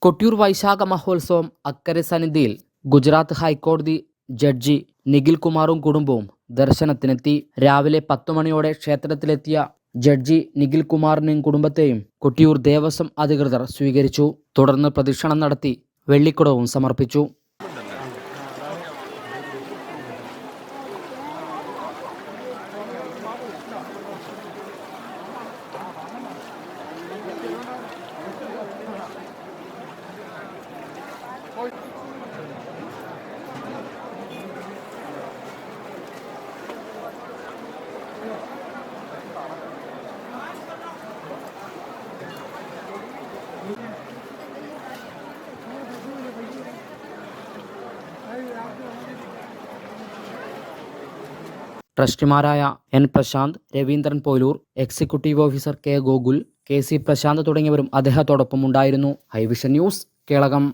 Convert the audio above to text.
കൊട്ടിയൂർ വൈശാഖ മഹോത്സവം അക്കരെ സന്നിധിയിൽ ഗുജറാത്ത് ഹൈക്കോടതി ജഡ്ജി നിഖിൽ കുമാറും കുടുംബവും ദർശനത്തിനെത്തി. രാവിലെ 10 മണിയോടെ ക്ഷേത്രത്തിലെത്തിയ ജഡ്ജി നിഖിൽ കുമാറിനെയും കുടുംബത്തെയും കൊട്ടിയൂർ ദേവസ്വം അധികൃതർ സ്വീകരിച്ചു. തുടർന്ന് പ്രദക്ഷിണം നടത്തി വെള്ളിക്കുടവും സമർപ്പിച്ചു. ട്രസ്റ്റിമാരായ N Prashanth, Raveendran Polur, executive officer K Gokul, K C Prashanth തുടങ്ങിയവരും അദ്ദേഹത്തോടൊപ്പം ഉണ്ടായിരുന്നു. High vision news, Kelakam.